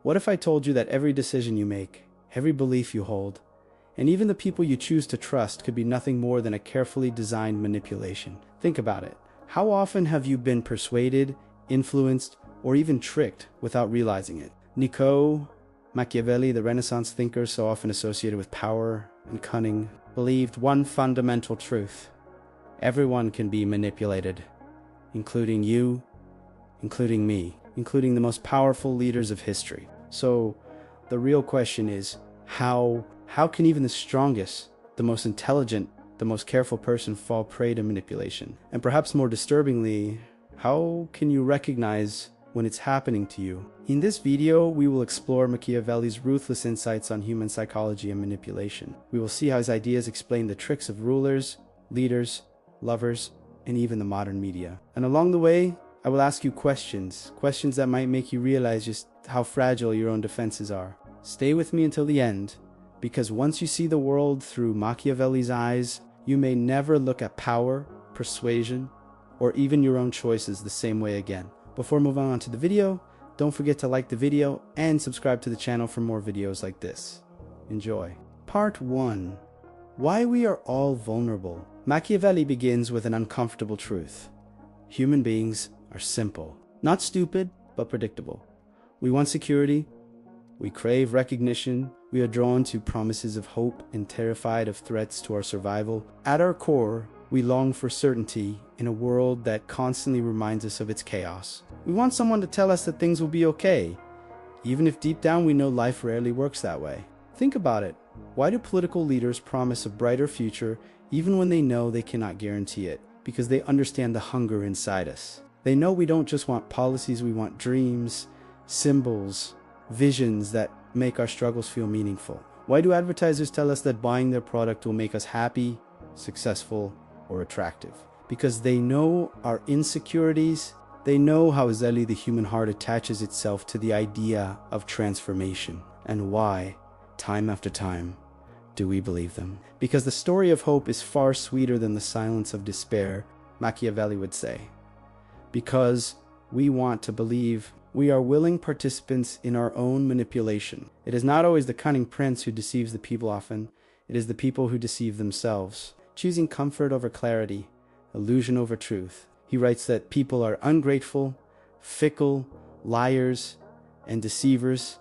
What if I told you that every decision you make, every belief you hold, and even the people you choose to trust could be nothing more than a carefully designed manipulation? Think about it. How often have you been persuaded, influenced, or even tricked without realizing it? Niccolò Machiavelli, the Renaissance thinker so often associated with power and cunning, believed one fundamental truth. Everyone can be manipulated, including you, including me, including the most powerful leaders of history. So the real question is, how can even the strongest, the most intelligent, the most careful person fall prey to manipulation? And perhaps more disturbingly, how can you recognize when it's happening to you? In this video, we will explore Machiavelli's ruthless insights on human psychology and manipulation. We will see how his ideas explain the tricks of rulers, leaders, lovers, and even the modern media. And along the way, I will ask you questions that might make you realize just how fragile your own defenses are. Stay with me until the end, because once you see the world through Machiavelli's eyes, you may never look at power, persuasion, or even your own choices the same way again. Before moving on to the video, don't forget to like the video and subscribe to the channel for more videos like this. Enjoy. Part 1. Why we are all vulnerable. Machiavelli begins with an uncomfortable truth. Human beings are simple. Not stupid, but predictable. We want security. We crave recognition. We are drawn to promises of hope and terrified of threats to our survival. At our core, we long for certainty in a world that constantly reminds us of its chaos. We want someone to tell us that things will be okay, even if deep down we know life rarely works that way. Think about it. Why do political leaders promise a brighter future even when they know they cannot guarantee it? Because they understand the hunger inside us. They know we don't just want policies, we want dreams, symbols, visions that make our struggles feel meaningful. Why do advertisers tell us that buying their product will make us happy, successful, or attractive? Because they know our insecurities. They know how easily the human heart attaches itself to the idea of transformation. And why, time after time, do we believe them? Because the story of hope is far sweeter than the silence of despair, Machiavelli would say. Because we want to believe, we are willing participants in our own manipulation. It is not always the cunning prince who deceives the people often. It is the people who deceive themselves, choosing comfort over clarity, illusion over truth. He writes that people are ungrateful, fickle, liars, and deceivers,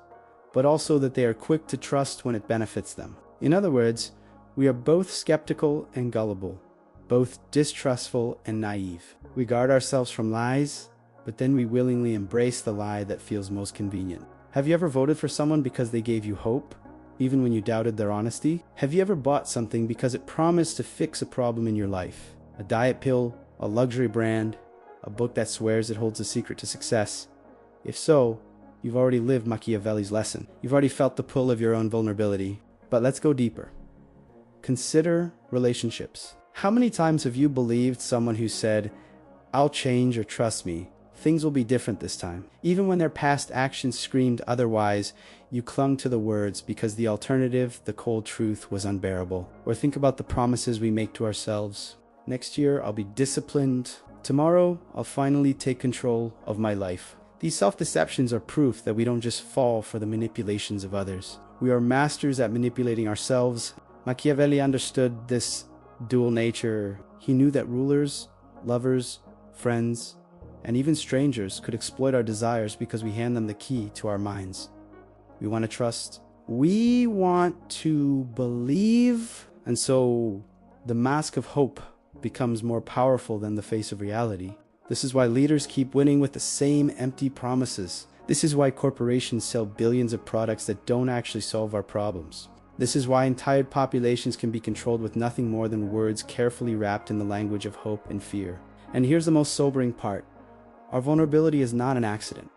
but also that they are quick to trust when it benefits them. In other words, we are both skeptical and gullible, both distrustful and naive. We guard ourselves from lies, but then we willingly embrace the lie that feels most convenient. Have you ever voted for someone because they gave you hope, even when you doubted their honesty? Have you ever bought something because it promised to fix a problem in your life? A diet pill, a luxury brand, a book that swears it holds the secret to success? If so, you've already lived Machiavelli's lesson. You've already felt the pull of your own vulnerability. But let's go deeper. Consider relationships. How many times have you believed someone who said, "I'll change," or "Trust me, things will be different this time"? Even when their past actions screamed otherwise, you clung to the words because the alternative, the cold truth, was unbearable. Or think about the promises we make to ourselves. Next year, I'll be disciplined. Tomorrow, I'll finally take control of my life. These self-deceptions are proof that we don't just fall for the manipulations of others. We are masters at manipulating ourselves. Machiavelli understood this dual nature. He knew that rulers, lovers, friends, and even strangers could exploit our desires because we hand them the key to our minds. We want to trust. We want to believe. And so the mask of hope becomes more powerful than the face of reality. This is why leaders keep winning with the same empty promises. This is why corporations sell billions of products that don't actually solve our problems. This is why entire populations can be controlled with nothing more than words carefully wrapped in the language of hope and fear. And here's the most sobering part. Our vulnerability is not an accident.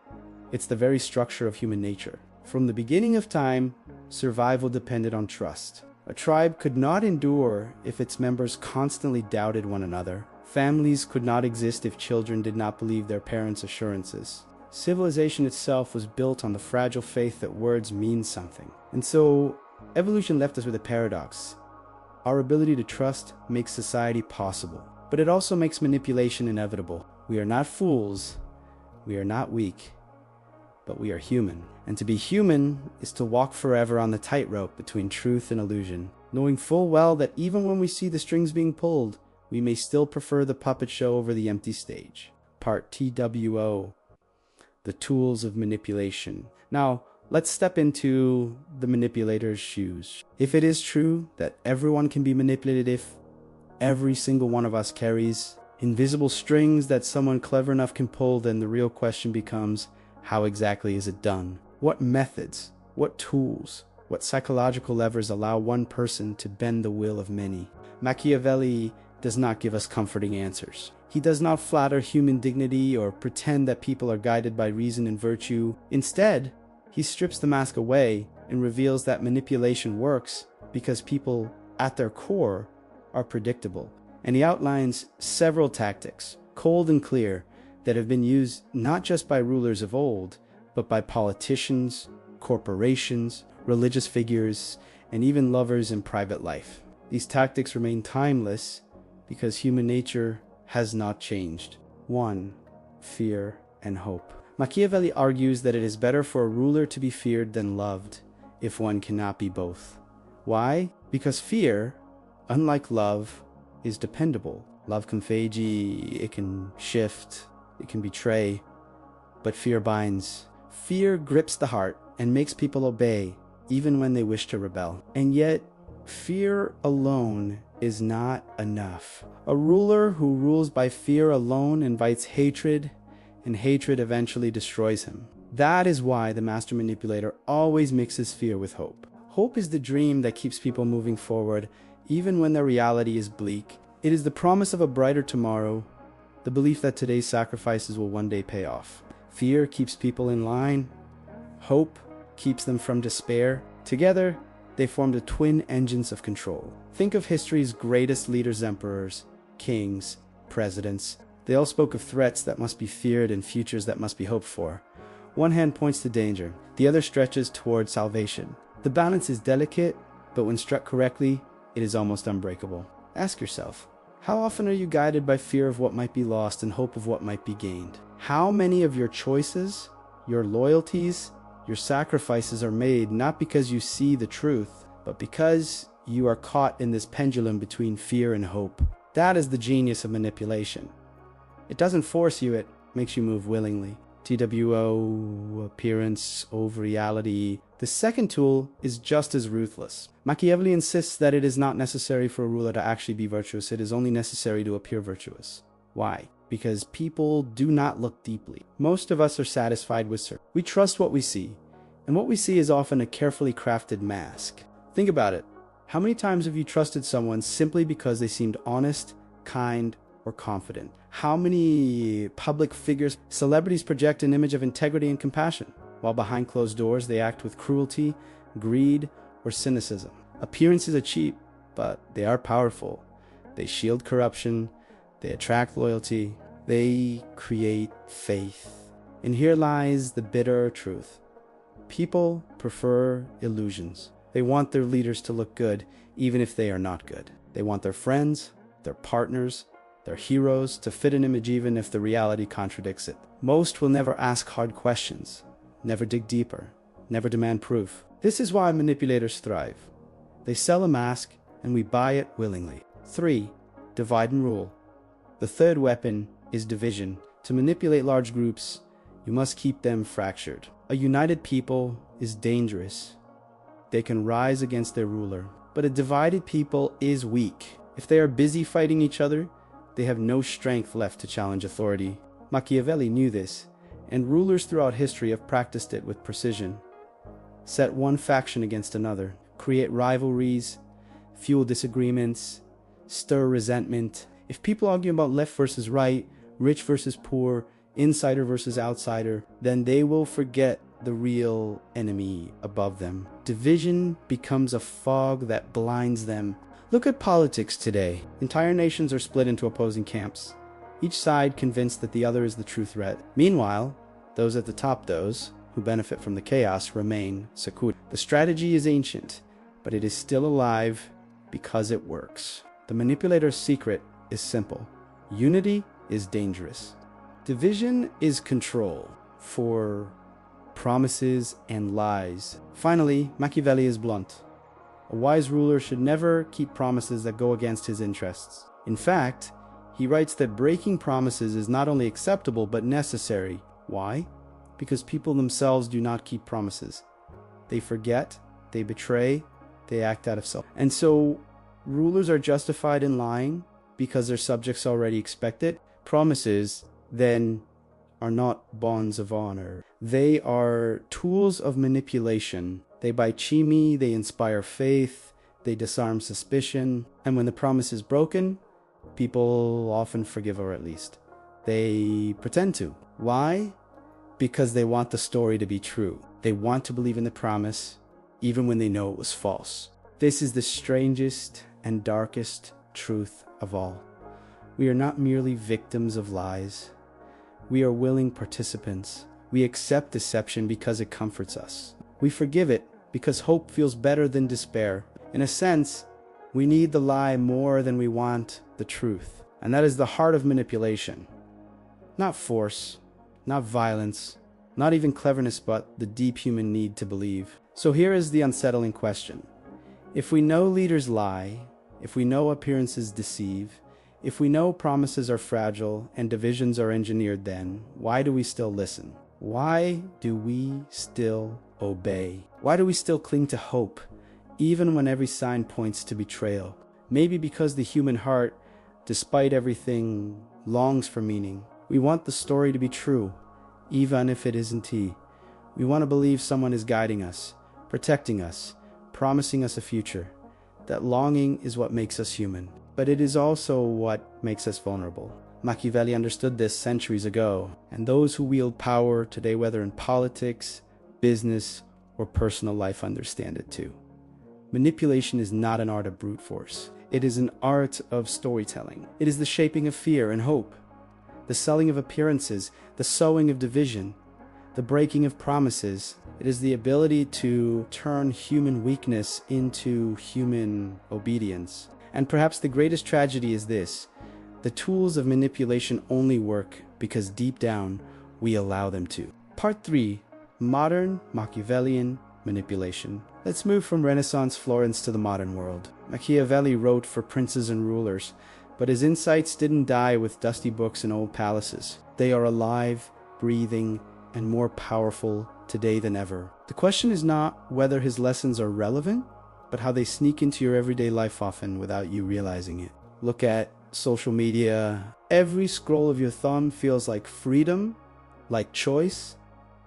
It's the very structure of human nature. From the beginning of time, survival depended on trust. A tribe could not endure if its members constantly doubted one another. Families could not exist if children did not believe their parents' assurances. Civilization itself was built on the fragile faith that words mean something. And so, evolution left us with a paradox. Our ability to trust makes society possible, but it also makes manipulation inevitable. We are not fools. We are not weak. but we are human. And to be human is to walk forever on the tightrope between truth and illusion, knowing full well that even when we see the strings being pulled, we may still prefer the puppet show over the empty stage. Part TWO, the tools of manipulation. Now, let's step into the manipulator's shoes. If it is true that everyone can be manipulative, every single one of us carries invisible strings that someone clever enough can pull, then the real question becomes, how exactly is it done? What methods, what tools, what psychological levers allow one person to bend the will of many? Machiavelli does not give us comforting answers. He does not flatter human dignity or pretend that people are guided by reason and virtue. Instead, he strips the mask away and reveals that manipulation works because people, at their core, are predictable. And he outlines several tactics, cold and clear, that have been used not just by rulers of old, but by politicians, corporations, religious figures, and even lovers in private life. These tactics remain timeless because human nature has not changed. 1. Fear and hope. Machiavelli argues that it is better for a ruler to be feared than loved, if one cannot be both. Why? Because fear, unlike love, is dependable. Love can fade, it can shift, it can betray, but fear binds. Fear grips the heart and makes people obey, even when they wish to rebel. And yet, fear alone is not enough. A ruler who rules by fear alone invites hatred, and hatred eventually destroys him. That is why the master manipulator always mixes fear with hope. Hope is the dream that keeps people moving forward, even when their reality is bleak. It is the promise of a brighter tomorrow, the belief that today's sacrifices will one day pay off. Fear keeps people in line. Hope keeps them from despair. Together, they form the twin engines of control. Think of history's greatest leaders, emperors, kings, presidents. They all spoke of threats that must be feared and futures that must be hoped for. One hand points to danger, the other stretches toward salvation. The balance is delicate, but when struck correctly, it is almost unbreakable. Ask yourself, how often are you guided by fear of what might be lost and hope of what might be gained? How many of your choices, your loyalties, your sacrifices are made not because you see the truth, but because you are caught in this pendulum between fear and hope? That is the genius of manipulation. It doesn't force you, it makes you move willingly. TWO, appearance over reality. The second tool is just as ruthless. Machiavelli insists that it is not necessary for a ruler to actually be virtuous, it is only necessary to appear virtuous. Why? Because people do not look deeply. Most of us are satisfied with certain. We trust what we see, and what we see is often a carefully crafted mask. Think about it. How many times have you trusted someone simply because they seemed honest, kind, or confident? How many public figures, celebrities project an image of integrity and compassion, while behind closed doors they act with cruelty, greed, or cynicism? Appearances are cheap, but they are powerful. They shield corruption, they attract loyalty, they create faith. And here lies the bitter truth. People prefer illusions. They want their leaders to look good, even if they are not good. They want their friends, their partners, their heroes to fit an image even if the reality contradicts it. Most will never ask hard questions, never dig deeper, never demand proof. This is why manipulators thrive. They sell a mask and we buy it willingly. 3. Divide and rule. The third weapon is division. To manipulate large groups, you must keep them fractured. A united people is dangerous. They can rise against their ruler. But a divided people is weak. If they are busy fighting each other, they have no strength left to challenge authority. Machiavelli knew this, and rulers throughout history have practiced it with precision. Set one faction against another, create rivalries, fuel disagreements, stir resentment. If people argue about left versus right, rich versus poor, insider versus outsider, then they will forget the real enemy above them. Division becomes a fog that blinds them. Look at politics today. Entire nations are split into opposing camps, each side convinced that the other is the true threat. Meanwhile, those at the top, those who benefit from the chaos, remain secure. The strategy is ancient, but it is still alive because it works. The manipulator's secret is simple. Unity is dangerous. Division is control. For promises, and lies. Finally, Machiavelli is blunt. A wise ruler should never keep promises that go against his interests. In fact, he writes that breaking promises is not only acceptable but necessary. Why? Because people themselves do not keep promises. They forget, they betray, they act out of self. And so, rulers are justified in lying because their subjects already expect it. Promises, then, are not bonds of honor. They are tools of manipulation. They buy chimney, they inspire faith, they disarm suspicion. And when the promise is broken, people often forgive, or at least they pretend to. Why? Because they want the story to be true. They want to believe in the promise, even when they know it was false. This is the strangest and darkest truth of all. We are not merely victims of lies. We are willing participants. We accept deception because it comforts us. We forgive it because hope feels better than despair. In a sense, we need the lie more than we want the truth. And that is the heart of manipulation. Not force, not violence, not even cleverness, but the deep human need to believe. So here is the unsettling question. If we know leaders lie, if we know appearances deceive, if we know promises are fragile and divisions are engineered, then why do we still listen? Why do we still obey? Why do we still cling to hope, even when every sign points to betrayal? Maybe because the human heart, despite everything, longs for meaning. We want the story to be true, even if it isn't he. We want to believe someone is guiding us, protecting us, promising us a future. That longing is what makes us human, but it is also what makes us vulnerable. Machiavelli understood this centuries ago, and those who wield power today, whether in politics, business, or personal life, understand it too. Manipulation is not an art of brute force. It is an art of storytelling. It is the shaping of fear and hope, the selling of appearances, the sowing of division, the breaking of promises. It is the ability to turn human weakness into human obedience. And perhaps the greatest tragedy is this: the tools of manipulation only work because deep down we allow them to. Part 3. Modern Machiavellian Manipulation. Let's move from Renaissance Florence to the modern world. Machiavelli wrote for princes and rulers, but his insights didn't die with dusty books and old palaces. They are alive, breathing, and more powerful today than ever. The question is not whether his lessons are relevant, but how they sneak into your everyday life, often without you realizing it. Look at social media. Every scroll of your thumb feels like freedom, like choice,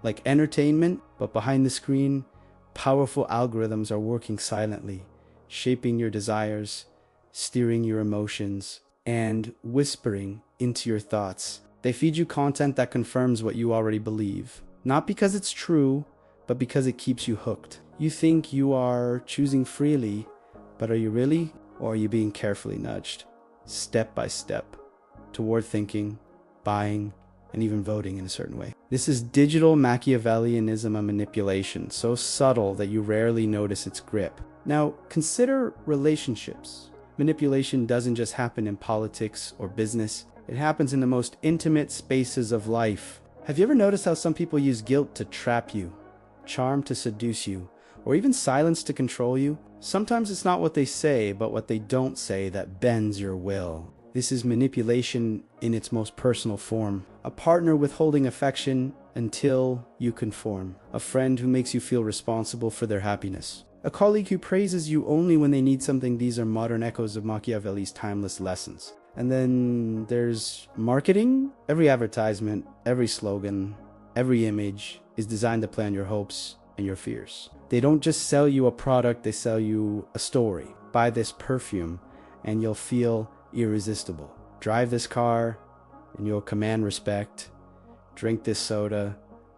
like entertainment, but behind the screen, powerful algorithms are working silently, shaping your desires, steering your emotions, and whispering into your thoughts. They feed you content that confirms what you already believe, not because it's true, but because it keeps you hooked. You think you are choosing freely, but are you really? Or are you being carefully nudged, step by step, toward thinking, buying, and even voting in a certain way? This is digital Machiavellianism and manipulation, so subtle that you rarely notice its grip. Now, consider relationships. Manipulation doesn't just happen in politics or business. It happens in the most intimate spaces of life. Have you ever noticed how some people use guilt to trap you, charm to seduce you, or even silence to control you? Sometimes it's not what they say, but what they don't say that bends your will. This is manipulation in its most personal form. A partner withholding affection until you conform. A friend who makes you feel responsible for their happiness. A colleague who praises you only when they need something. These are modern echoes of Machiavelli's timeless lessons. And then there's marketing. Every advertisement, every slogan, every image is designed to play on your hopes and your fears. They don't just sell you a product, they sell you a story. Buy this perfume and you'll feel irresistible. Drive this car and you'll command respect. Drink this soda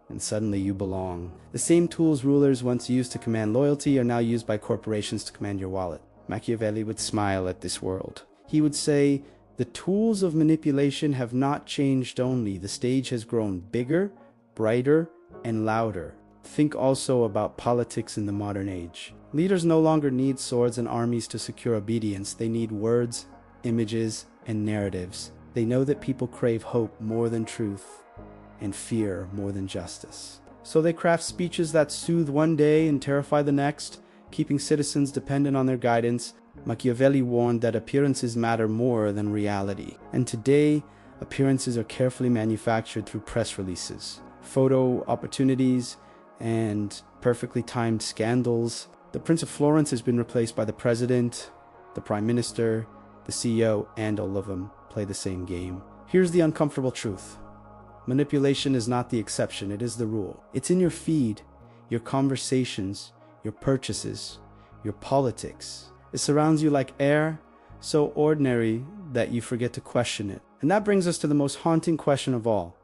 and suddenly you belong. The same tools rulers once used to command loyalty are now used by corporations to command your wallet. Machiavelli would smile at this world. He would say, the tools of manipulation have not changed only. The stage has grown bigger, brighter, and louder. Think also about politics in the modern age. Leaders no longer need swords and armies to secure obedience. They need words, images, and narratives. They know that people crave hope more than truth and fear more than justice. So they craft speeches that soothe one day and terrify the next, keeping citizens dependent on their guidance. Machiavelli warned that appearances matter more than reality. And today, appearances are carefully manufactured through press releases, photo opportunities, and perfectly timed scandals. The Prince of Florence has been replaced by the president, the prime minister, the CEO, and all of them play the same game. Here's the uncomfortable truth. Manipulation is not the exception, it is the rule. It's in your feed, your conversations, your purchases, your politics. It surrounds you like air, so ordinary that you forget to question it. And that brings us to the most haunting question of all.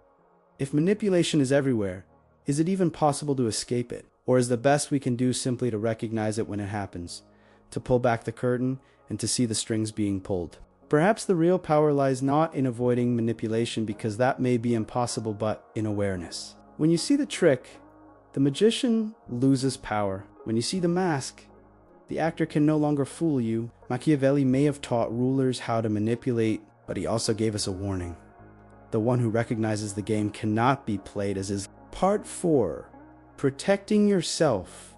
If manipulation is everywhere, is it even possible to escape it? Or is the best we can do simply to recognize it when it happens, to pull back the curtain and to see the strings being pulled? Perhaps the real power lies not in avoiding manipulation, because that may be impossible, but in awareness. When you see the trick, the magician loses power. When you see the mask, the actor can no longer fool you. Machiavelli may have taught rulers how to manipulate, but he also gave us a warning. The one who recognizes the game cannot be played as is. Part 4. Protecting yourself.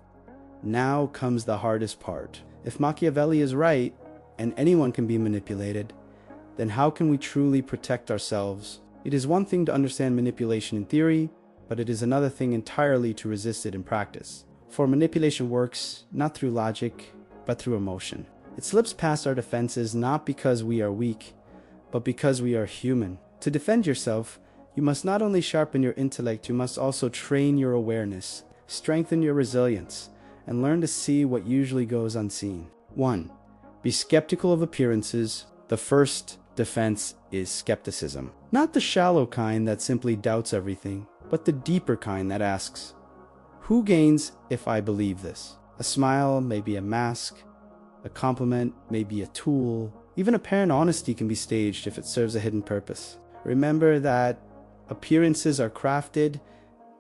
Now comes the hardest part. If Machiavelli is right, and anyone can be manipulated, then how can we truly protect ourselves? It is one thing to understand manipulation in theory, but it is another thing entirely to resist it in practice. For manipulation works not through logic, but through emotion. It slips past our defenses not because we are weak, but because we are human. To defend yourself, you must not only sharpen your intellect, you must also train your awareness, strengthen your resilience, and learn to see what usually goes unseen. 1. Be skeptical of appearances. The first defense is skepticism. Not the shallow kind that simply doubts everything, but the deeper kind that asks, who gains if I believe this? A smile may be a mask, a compliment may be a tool, even apparent honesty can be staged if it serves a hidden purpose. Remember that appearances are crafted,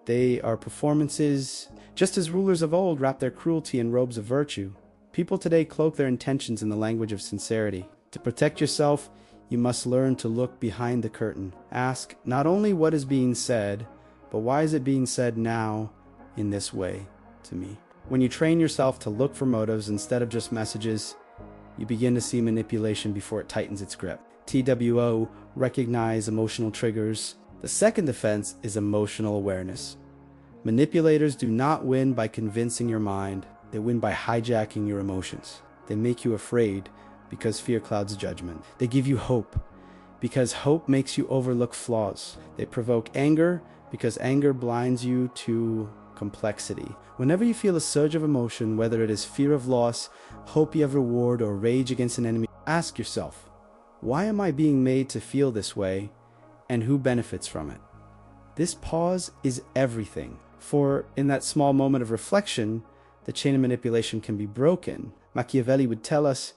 they are performances, just as rulers of old wrapped their cruelty in robes of virtue. People today cloak their intentions in the language of sincerity. To protect yourself, you must learn to look behind the curtain. Ask not only what is being said, but why is it being said now in this way to me? When you train yourself to look for motives instead of just messages, you begin to see manipulation before it tightens its grip. TWO, recognize emotional triggers. The second defense is emotional awareness. Manipulators do not win by convincing your mind. They win by hijacking your emotions. They make you afraid because fear clouds judgment. They give you hope because hope makes you overlook flaws. They provoke anger because anger blinds you to complexity. Whenever you feel a surge of emotion, whether it is fear of loss, hope of reward, or rage against an enemy, ask yourself, why am I being made to feel this way, and who benefits from it? This pause is everything, for in that small moment of reflection, the chain of manipulation can be broken. Machiavelli would tell us,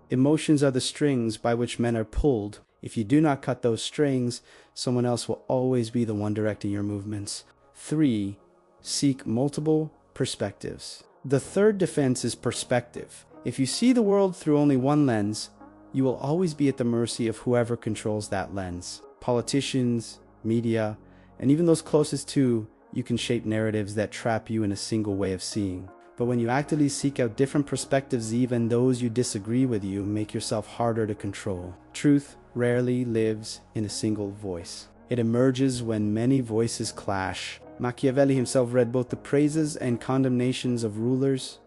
emotions are the strings by which men are pulled. If you do not cut those strings, someone else will always be the one directing your movements. 3. Seek multiple perspectives. The third defense is perspective. If you see the world through only one lens, you will always be at the mercy of whoever controls that lens. Politicians, media, and even those closest to you can shape narratives that trap you in a single way of seeing. But when you actively seek out different perspectives, even those you disagree with, you make yourself harder to control. Truth rarely lives in a single voice. It emerges when many voices clash. Machiavelli himself read both the praises and condemnations of rulers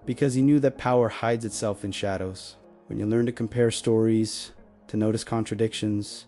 because he knew that power hides itself in shadows. When you learn to compare stories, to notice contradictions,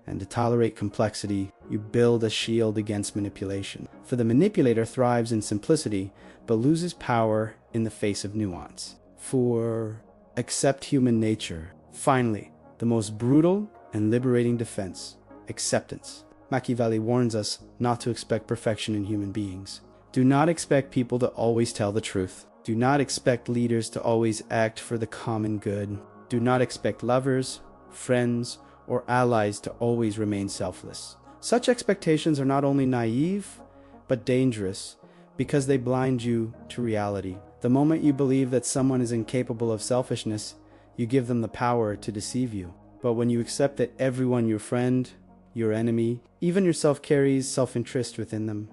and to tolerate complexity, you build a shield against manipulation. For the manipulator thrives in simplicity, but loses power in the face of nuance. 4. Accept human nature. Finally, the most brutal and liberating defense, acceptance. Machiavelli warns us not to expect perfection in human beings. Do not expect people to always tell the truth. Do not expect leaders to always act for the common good. Do not expect lovers, friends, or allies to always remain selfless. Such expectations are not only naive, but dangerous, because they blind you to reality. The moment you believe that someone is incapable of selfishness, you give them the power to deceive you. But when you accept that everyone, your friend, your enemy, even yourself, carries self-interest within them,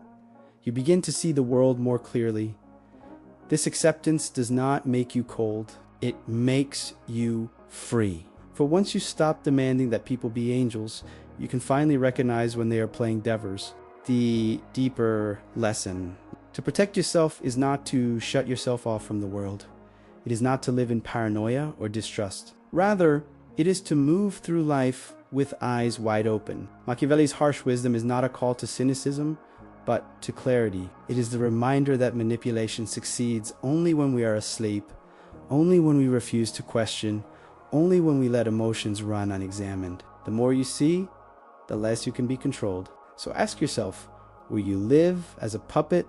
You begin to see the world more clearly. This acceptance does not make you cold. It makes you free. For once you stop demanding that people be angels, you can finally recognize when they are playing devils. The deeper lesson. To protect yourself is not to shut yourself off from the world. It is not to live in paranoia or distrust. Rather, it is to move through life with eyes wide open. Machiavelli's harsh wisdom is not a call to cynicism, but to clarity. It is the reminder that manipulation succeeds only when we are asleep, only when we refuse to question, only when we let emotions run unexamined. The more you see, the less you can be controlled. So ask yourself, will you live as a puppet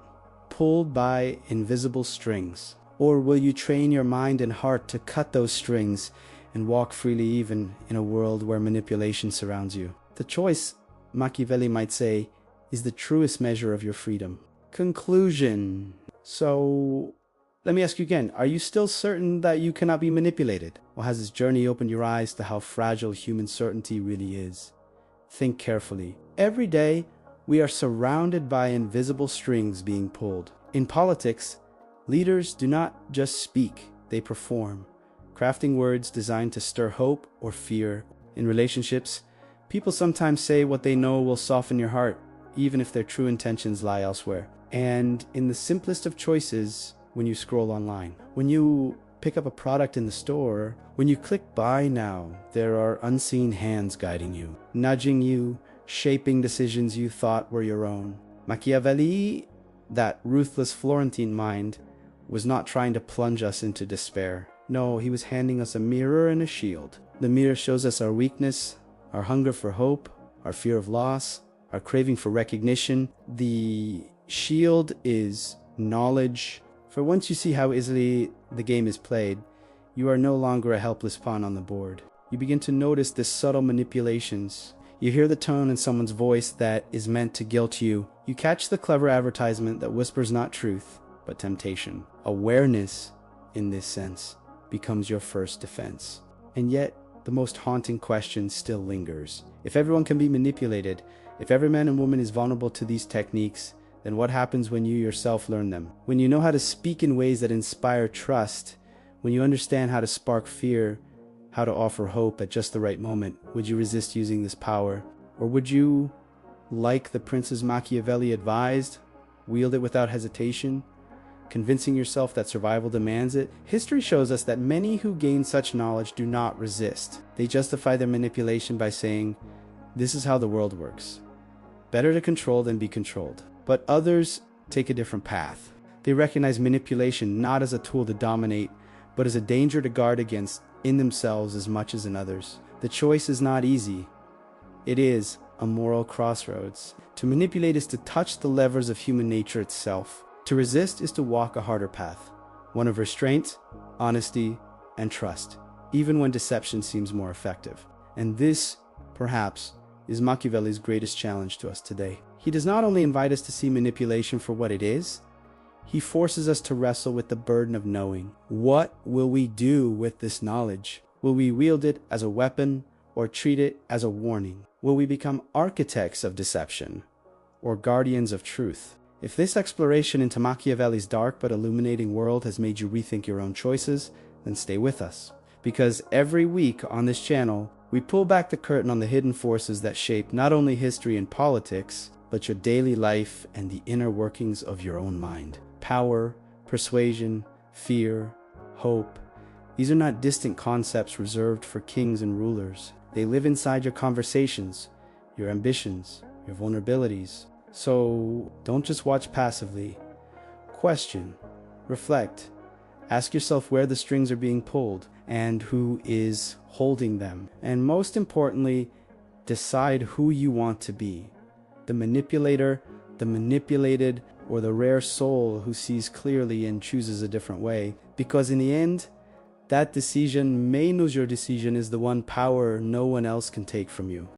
pulled by invisible strings? Or will you train your mind and heart to cut those strings and walk freely even in a world where manipulation surrounds you? The choice, Machiavelli might say, is the truest measure of your freedom. Conclusion. So, let me ask you again, are you still certain that you cannot be manipulated? Or has this journey opened your eyes to how fragile human certainty really is? Think carefully. Every day, we are surrounded by invisible strings being pulled. In politics, leaders do not just speak, they perform, crafting words designed to stir hope or fear. In relationships, people sometimes say what they know will soften your heart, even if their true intentions lie elsewhere. And in the simplest of choices, when you scroll online, when you pick up a product in the store, when you click buy now, there are unseen hands guiding you, nudging you, shaping decisions you thought were your own. Machiavelli, that ruthless Florentine mind, was not trying to plunge us into despair. No, he was handing us a mirror and a shield. The mirror shows us our weakness, our hunger for hope, our fear of loss, our craving for recognition. The shield is knowledge. For once you see how easily the game is played, you are no longer a helpless pawn on the board. You begin to notice the subtle manipulations. You hear the tone in someone's voice that is meant to guilt you. You catch the clever advertisement that whispers not truth, but temptation. Awareness, in this sense, becomes your first defense. And yet, the most haunting question still lingers. If everyone can be manipulated, if every man and woman is vulnerable to these techniques, then what happens when you yourself learn them? When you know how to speak in ways that inspire trust, when you understand how to spark fear, how to offer hope at just the right moment, would you resist using this power? Or would you, like the princes Machiavelli advised, wield it without hesitation, convincing yourself that survival demands it? History shows us that many who gain such knowledge do not resist. They justify their manipulation by saying, "This is how the world works. Better to control than be controlled." But others take a different path. They recognize manipulation not as a tool to dominate, but as a danger to guard against in themselves as much as in others. The choice is not easy. It is a moral crossroads. To manipulate is to touch the levers of human nature itself. To resist is to walk a harder path, one of restraint, honesty, and trust, even when deception seems more effective. And this, perhaps, is Machiavelli's greatest challenge to us today. He does not only invite us to see manipulation for what it is, he forces us to wrestle with the burden of knowing. What will we do with this knowledge? Will we wield it as a weapon or treat it as a warning? Will we become architects of deception or guardians of truth? If this exploration into Machiavelli's dark but illuminating world has made you rethink your own choices, then stay with us. Because every week on this channel, we pull back the curtain on the hidden forces that shape not only history and politics, but your daily life and the inner workings of your own mind. Power, persuasion, fear, hope. These are not distant concepts reserved for kings and rulers. They live inside your conversations, your ambitions, your vulnerabilities. So don't just watch passively. Question, reflect, ask yourself where the strings are being pulled and who is holding them. And most importantly, decide who you want to be. The manipulator, the manipulated, or the rare soul who sees clearly and chooses a different way. Because in the end, that decision, menos your decision, is the one power no one else can take from you.